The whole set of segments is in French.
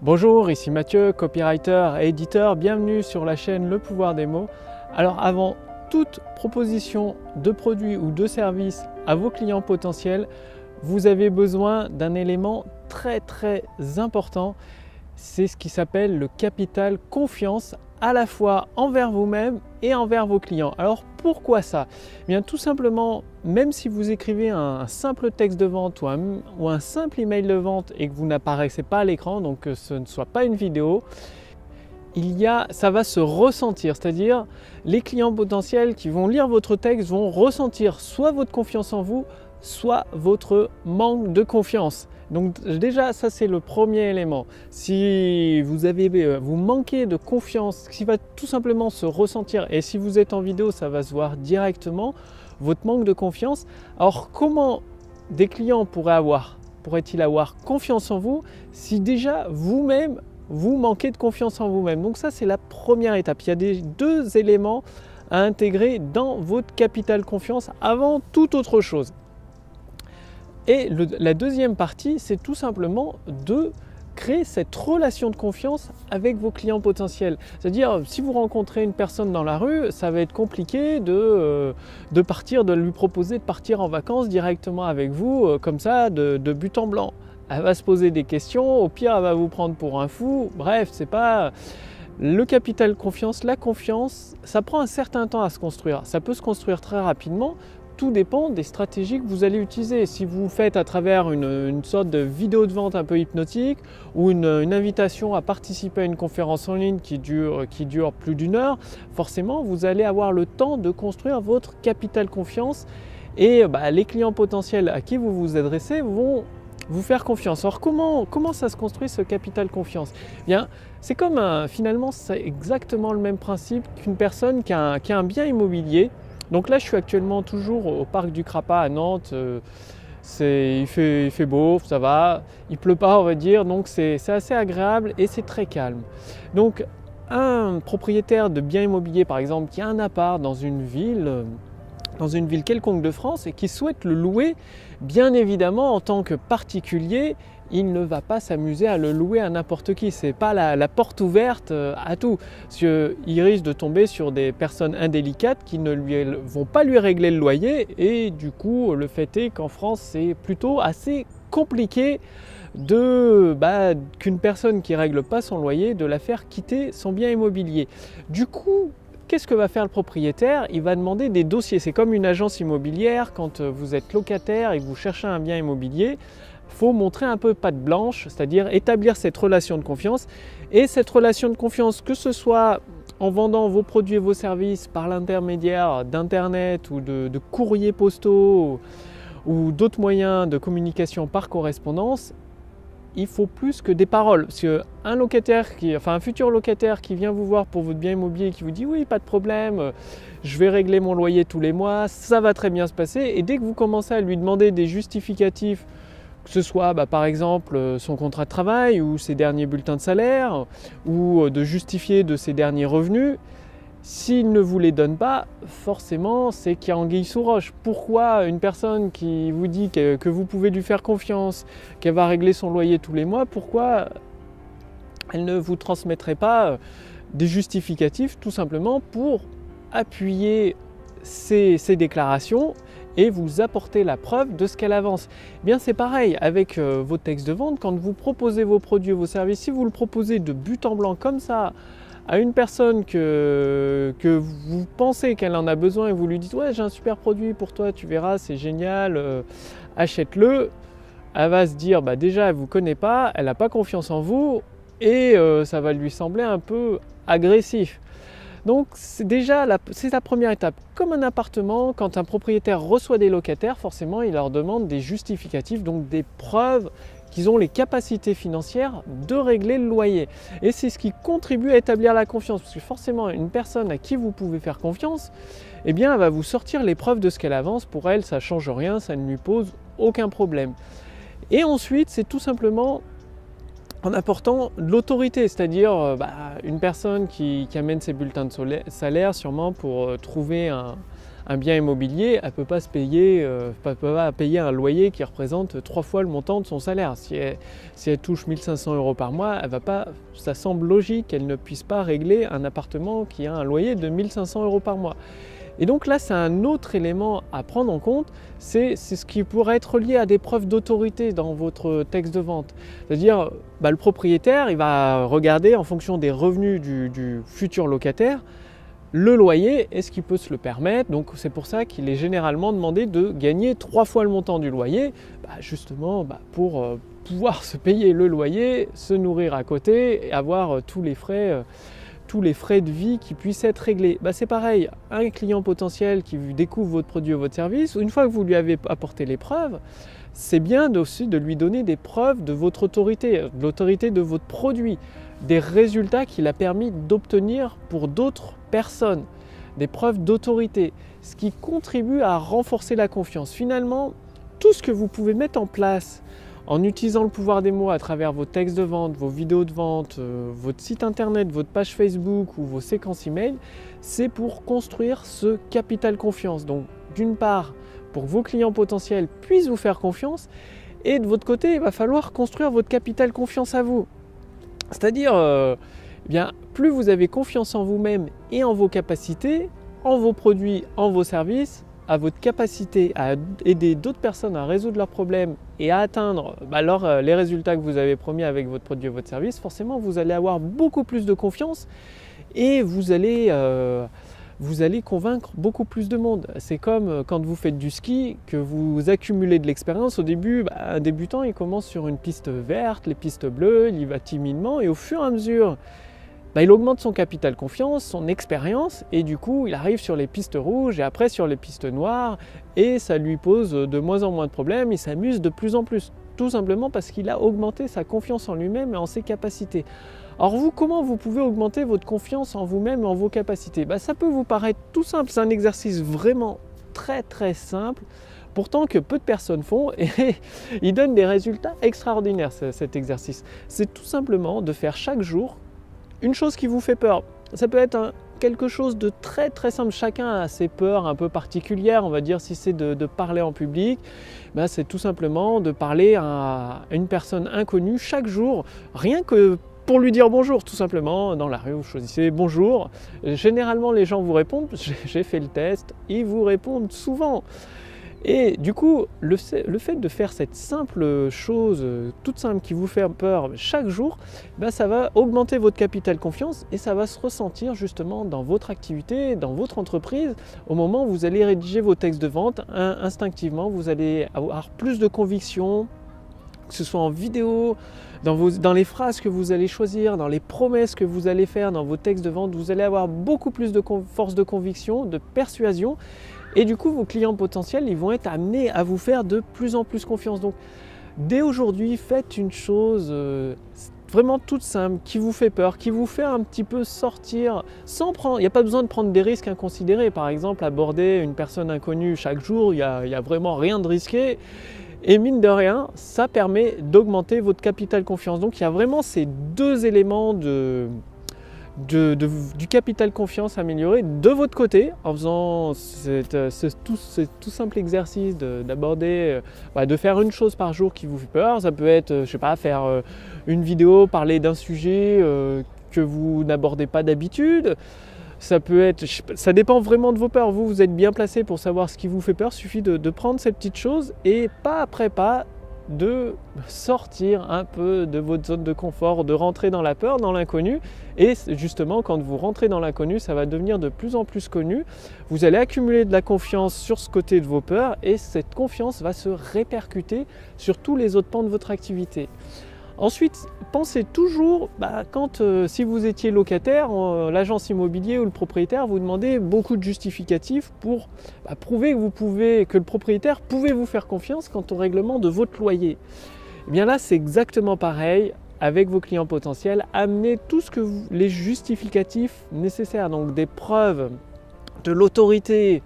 Bonjour, ici Mathieu, copywriter et éditeur. Bienvenue sur la chaîne Le Pouvoir des mots. Alors avant toute proposition de produit ou de service à vos clients potentiels, vous avez besoin d'un élément très important. C'est ce qui s'appelle le capital confiance, à la fois envers vous-même et envers vos clients. Alors pourquoi ça? Eh bien tout simplement, même si vous écrivez un simple texte de vente ou un simple email de vente et que vous n'apparaissez pas à l'écran, donc que ce ne soit pas une vidéo, ça va se ressentir, c'est-à-dire les clients potentiels qui vont lire votre texte vont ressentir soit votre confiance en vous, soit votre manque de confiance. Donc déjà, ça c'est le premier élément. Si vous manquez de confiance, ce qui va tout simplement se ressentir, et si vous êtes en vidéo, ça va se voir directement, votre manque de confiance. Alors comment des clients pourraient-ils avoir confiance en vous si déjà vous-même, vous manquez de confiance en vous-même? Donc ça c'est la première étape. Il y a deux éléments à intégrer dans votre capital confiance avant toute autre chose. Et la deuxième partie, c'est tout simplement de créer cette relation de confiance avec vos clients potentiels. C'est-à-dire, si vous rencontrez une personne dans la rue, ça va être compliqué de lui proposer de partir en vacances directement avec vous, comme ça, de but en blanc. Elle va se poser des questions, au pire, elle va vous prendre pour un fou. Bref, c'est pas... Le capital confiance, la confiance, ça prend un certain temps à se construire. Ça peut se construire très rapidement. Tout dépend des stratégies que vous allez utiliser. Si vous faites à travers une sorte de vidéo de vente un peu hypnotique ou une invitation à participer à une conférence en ligne qui dure plus d'une heure, forcément vous allez avoir le temps de construire votre capital confiance et les clients potentiels à qui vous vous adressez vont vous faire confiance. Alors comment ça se construit ce capital confiance? Eh bien, c'est comme finalement c'est exactement le même principe qu'une personne qui a un bien immobilier. Donc là, je suis actuellement toujours au parc du Crapa à Nantes. Il fait beau, ça va. Il pleut pas, on va dire. Donc c'est assez agréable et c'est très calme. Donc un propriétaire de bien immobilier, par exemple, qui a un appart dans une ville quelconque de France et qui souhaite le louer, bien évidemment, en tant que particulier, il ne va pas s'amuser à le louer à n'importe qui. Ce n'est pas la porte ouverte à tout. Parce qu'il risque de tomber sur des personnes indélicates qui ne vont pas lui régler le loyer. Et du coup, le fait est qu'en France, c'est plutôt assez compliqué qu'une personne qui ne règle pas son loyer, de la faire quitter son bien immobilier. Du coup, qu'est-ce que va faire le propriétaire? Il va demander des dossiers. C'est comme une agence immobilière, quand vous êtes locataire et que vous cherchez un bien immobilier, il faut montrer un peu patte blanche, c'est-à-dire établir cette relation de confiance. Et cette relation de confiance, que ce soit en vendant vos produits et vos services par l'intermédiaire d'internet ou de courriers postaux ou d'autres moyens de communication par correspondance, il faut plus que des paroles. Parce qu'un futur locataire qui vient vous voir pour votre bien immobilier, qui vous dit oui, pas de problème, je vais régler mon loyer tous les mois, ça va très bien se passer. Et dès que vous commencez à lui demander des justificatifs, que ce soit par exemple son contrat de travail ou ses derniers bulletins de salaire, ou de justifier de ses derniers revenus, s'il ne vous les donne pas, forcément c'est qu'il y a anguille sous roche. Pourquoi une personne qui vous dit que vous pouvez lui faire confiance, qu'elle va régler son loyer tous les mois, pourquoi elle ne vous transmettrait pas des justificatifs tout simplement pour appuyer ces déclarations et vous apporter la preuve de ce qu'elle avance? Eh bien c'est pareil avec vos textes de vente. Quand vous proposez vos produits et vos services, si vous le proposez de but en blanc comme ça à une personne que vous pensez qu'elle en a besoin et vous lui dites ouais, j'ai un super produit pour toi, tu verras, c'est génial, achète-le, elle va se dire déjà elle ne vous connaît pas, elle n'a pas confiance en vous et ça va lui sembler un peu agressif. Donc c'est la première étape. Comme un appartement, quand un propriétaire reçoit des locataires, forcément il leur demande des justificatifs, donc des preuves qu'ils ont les capacités financières de régler le loyer. Et c'est ce qui contribue à établir la confiance. Parce que forcément, une personne à qui vous pouvez faire confiance, eh bien, elle va vous sortir les preuves de ce qu'elle avance. Pour elle, ça ne change rien, ça ne lui pose aucun problème. Et ensuite, c'est tout simplement en apportant de l'autorité, c'est-à-dire une personne qui amène ses bulletins de salaire sûrement pour trouver un bien immobilier, elle ne peut pas peut pas payer un loyer qui représente 3 fois le montant de son salaire. Si elle touche 1 500 € par mois, ça semble logique qu'elle ne puisse pas régler un appartement qui a un loyer de 1 500 € par mois. Et donc là, c'est un autre élément à prendre en compte, c'est ce qui pourrait être lié à des preuves d'autorité dans votre texte de vente. C'est-à-dire, le propriétaire, il va regarder en fonction des revenus du futur locataire, le loyer, est-ce qu'il peut se le permettre? Donc c'est pour ça qu'il est généralement demandé de gagner 3 fois le montant du loyer, justement pour pouvoir se payer le loyer, se nourrir à côté et avoir tous les frais de vie qui puissent être réglés. C'est pareil, un client potentiel qui découvre votre produit ou votre service, une fois que vous lui avez apporté les preuves, c'est bien aussi de lui donner des preuves de votre autorité, de l'autorité de votre produit, des résultats qu'il a permis d'obtenir pour d'autres personnes, des preuves d'autorité, ce qui contribue à renforcer la confiance. Finalement, tout ce que vous pouvez mettre en place en utilisant le pouvoir des mots à travers vos textes de vente, vos vidéos de vente, votre site internet, votre page Facebook ou vos séquences email, c'est pour construire ce capital confiance. Donc d'une part, pour que vos clients potentiels puissent vous faire confiance, et de votre côté, il va falloir construire votre capital confiance à vous. C'est-à-dire, plus vous avez confiance en vous-même et en vos capacités, en vos produits, en vos services, à votre capacité à aider d'autres personnes à résoudre leurs problèmes et à atteindre les résultats que vous avez promis avec votre produit et votre service, forcément vous allez avoir beaucoup plus de confiance et vous allez convaincre beaucoup plus de monde. C'est comme quand vous faites du ski, que vous accumulez de l'expérience. Au début, un débutant il commence sur une piste verte, les pistes bleues, il y va timidement et au fur et à mesure, il augmente son capital confiance, son expérience et du coup il arrive sur les pistes rouges et après sur les pistes noires et ça lui pose de moins en moins de problèmes, il s'amuse de plus en plus, tout simplement parce qu'il a augmenté sa confiance en lui-même et en ses capacités. Alors vous, comment vous pouvez augmenter votre confiance en vous-même et en vos capacités? Ça peut vous paraître tout simple, c'est un exercice vraiment très très simple, pourtant que peu de personnes font et il donne des résultats extraordinaires cet exercice. C'est tout simplement de faire chaque jour une chose qui vous fait peur. Ça peut être quelque chose de très très simple. Chacun a ses peurs un peu particulières. On va dire si c'est de parler en public, c'est tout simplement de parler à une personne inconnue chaque jour, rien que pour lui dire bonjour, tout simplement. Dans la rue, vous choisissez bonjour. Généralement, les gens vous répondent. J'ai fait le test, ils vous répondent souvent. Et du coup, le fait de faire cette simple chose, toute simple, qui vous fait peur chaque jour, ça va augmenter votre capital confiance et ça va se ressentir justement dans votre activité, dans votre entreprise. Au moment où vous allez rédiger vos textes de vente, instinctivement, vous allez avoir plus de conviction, que ce soit en vidéo, dans les phrases que vous allez choisir, dans les promesses que vous allez faire dans vos textes de vente, vous allez avoir beaucoup plus de force de conviction, de persuasion. Et du coup, vos clients potentiels, ils vont être amenés à vous faire de plus en plus confiance. Donc, dès aujourd'hui, faites une chose vraiment toute simple, qui vous fait peur, qui vous fait un petit peu sortir, il n'y a pas besoin de prendre des risques inconsidérés. Par exemple, aborder une personne inconnue chaque jour, il n'y a vraiment rien de risqué. Et mine de rien, ça permet d'augmenter votre capital confiance. Donc, il y a vraiment ces deux éléments du capital confiance amélioré de votre côté en faisant ce tout simple exercice d'aborder, de faire une chose par jour qui vous fait peur. Ça peut être, faire une vidéo, parler d'un sujet que vous n'abordez pas d'habitude. Ça peut être, ça dépend vraiment de vos peurs. Vous êtes bien placé pour savoir ce qui vous fait peur. Il suffit de prendre ces petites choses et pas après pas de sortir un peu de votre zone de confort, de rentrer dans la peur, dans l'inconnu. Et justement, quand vous rentrez dans l'inconnu, ça va devenir de plus en plus connu. Vous allez accumuler de la confiance sur ce côté de vos peurs et cette confiance va se répercuter sur tous les autres pans de votre activité. Ensuite, pensez toujours, si vous étiez locataire, l'agence immobilier ou le propriétaire vous demandait beaucoup de justificatifs pour prouver que le propriétaire pouvait vous faire confiance quant au règlement de votre loyer. Et bien là, c'est exactement pareil avec vos clients potentiels. Amenez les justificatifs nécessaires, donc des preuves, de l'autorité,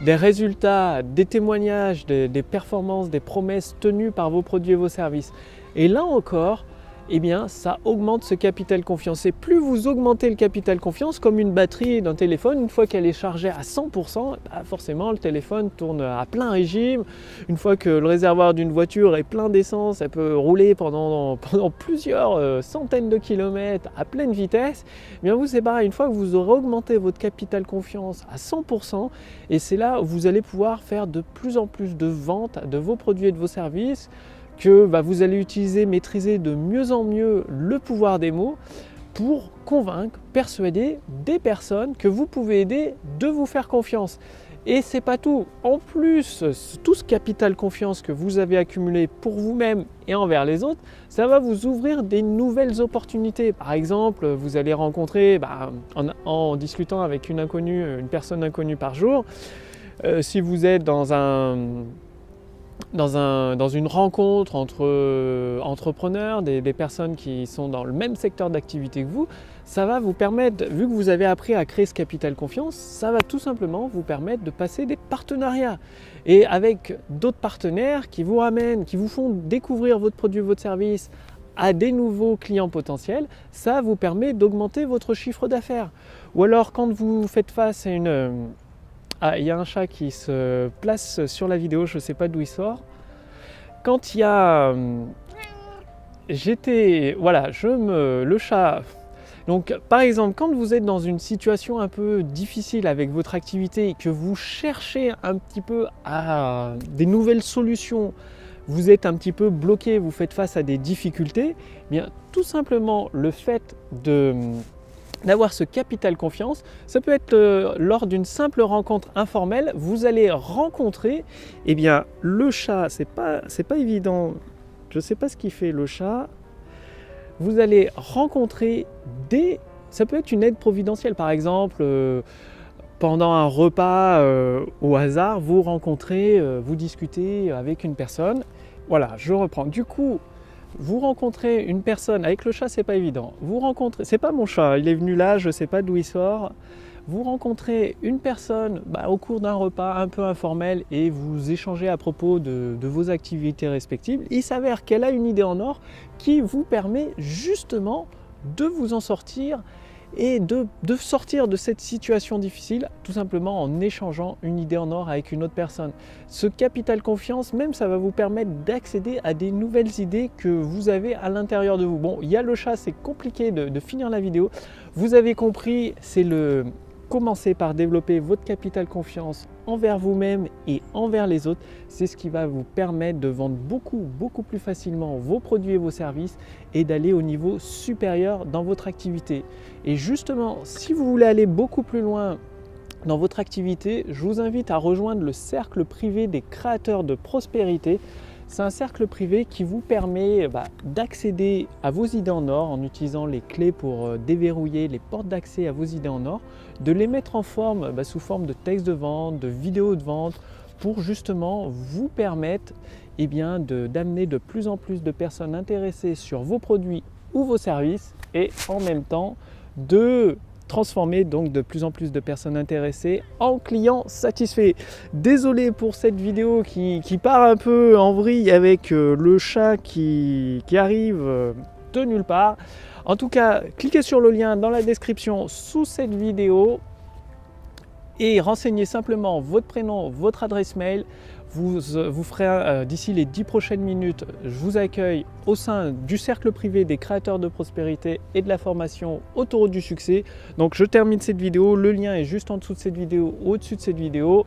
des résultats, des témoignages, des performances, des promesses tenues par vos produits et vos services. Et là encore, eh bien ça augmente ce capital confiance. Et plus vous augmentez le capital confiance, comme une batterie d'un téléphone, une fois qu'elle est chargée à 100%, forcément le téléphone tourne à plein régime. Une fois que le réservoir d'une voiture est plein d'essence, elle peut rouler pendant plusieurs centaines de kilomètres à pleine vitesse. Eh bien vous, c'est pareil, une fois que vous aurez augmenté votre capital confiance à 100%, et c'est là où vous allez pouvoir faire de plus en plus de ventes de vos produits et de vos services, que vous allez utiliser, maîtriser de mieux en mieux le pouvoir des mots pour convaincre, persuader des personnes que vous pouvez aider de vous faire confiance. Et c'est pas tout. En plus, tout ce capital confiance que vous avez accumulé pour vous-même et envers les autres, ça va vous ouvrir des nouvelles opportunités. Par exemple, vous allez rencontrer, en discutant avec une personne inconnue par jour, si vous êtes dans une rencontre entre entrepreneurs, des personnes qui sont dans le même secteur d'activité que vous, ça va vous permettre, vu que vous avez appris à créer ce capital confiance, ça va tout simplement vous permettre de passer des partenariats. Et avec d'autres partenaires qui vous ramènent, qui vous font découvrir votre produit, votre service à des nouveaux clients potentiels, ça vous permet d'augmenter votre chiffre d'affaires. Ou alors quand vous faites face à une... Ah, il y a un chat qui se place sur la vidéo, je ne sais pas d'où il sort. Quand il y a... le chat... Donc par exemple, quand vous êtes dans une situation un peu difficile avec votre activité et que vous cherchez un petit peu à des nouvelles solutions, vous êtes un petit peu bloqué, vous faites face à des difficultés, eh bien tout simplement le fait d'avoir ce capital confiance, ça peut être lors d'une simple rencontre informelle, vous allez rencontrer, eh bien le chat, c'est pas évident, je ne sais pas ce qu'il fait le chat, vous allez rencontrer ça peut être une aide providentielle, par exemple, pendant un repas au hasard, vous rencontrez, vous discutez avec une personne, voilà, je reprends, du coup, vous rencontrez une personne, avec le chat c'est pas évident, c'est pas mon chat, il est venu là, je sais pas d'où il sort, vous rencontrez une personne au cours d'un repas un peu informel et vous échangez à propos de vos activités respectives, il s'avère qu'elle a une idée en or qui vous permet justement de vous en sortir et de sortir de cette situation difficile tout simplement en échangeant une idée en or avec une autre personne. Ce capital confiance, même ça va vous permettre d'accéder à des nouvelles idées que vous avez à l'intérieur de vous. Bon, il y a le chat, c'est compliqué de finir la vidéo. Vous avez compris, commencez par développer votre capital confiance envers vous-même et envers les autres. C'est ce qui va vous permettre de vendre beaucoup plus facilement vos produits et vos services et d'aller au niveau supérieur dans votre activité. Et justement, si vous voulez aller beaucoup plus loin dans votre activité, je vous invite à rejoindre le cercle privé des créateurs de prospérité. C'est un cercle privé qui vous permet d'accéder à vos idées en or en utilisant les clés pour déverrouiller les portes d'accès à vos idées en or, de les mettre en forme sous forme de textes de vente, de vidéos de vente, pour justement vous permettre d'amener de plus en plus de personnes intéressées sur vos produits ou vos services et en même temps de transformer donc de plus en plus de personnes intéressées en clients satisfaits. Désolé pour cette vidéo qui part un peu en vrille avec le chat qui arrive de nulle part. En tout cas, cliquez sur le lien dans la description sous cette vidéo et renseignez simplement votre prénom, votre adresse mail. Vous ferez d'ici les 10 prochaines minutes, je vous accueille au sein du cercle privé des créateurs de prospérité et de la formation Autoroute du succès. Donc je termine cette vidéo, le lien est juste en dessous de cette vidéo, au-dessus de cette vidéo.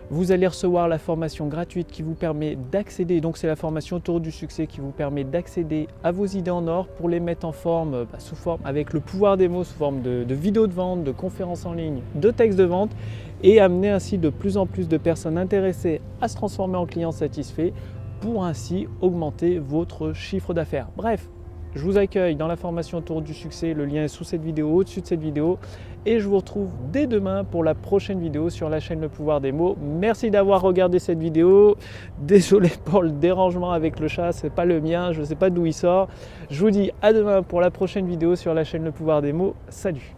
Vous allez recevoir la formation gratuite qui vous permet d'accéder, donc c'est la formation Autoroute du succès qui vous permet d'accéder à vos idées en or pour les mettre en forme, sous forme avec le pouvoir des mots, sous forme de vidéos de vente, de conférences en ligne, de textes de vente et amener ainsi de plus en plus de personnes intéressées à se transformer en clients satisfaits pour ainsi augmenter votre chiffre d'affaires. Bref, je vous accueille dans la formation Autoroute du succès, le lien est sous cette vidéo, au-dessus de cette vidéo et je vous retrouve dès demain pour la prochaine vidéo sur la chaîne Le Pouvoir des Mots. Merci d'avoir regardé cette vidéo, désolé pour le dérangement avec le chat, c'est pas le mien, je ne sais pas d'où il sort. Je vous dis à demain pour la prochaine vidéo sur la chaîne Le Pouvoir des Mots, salut!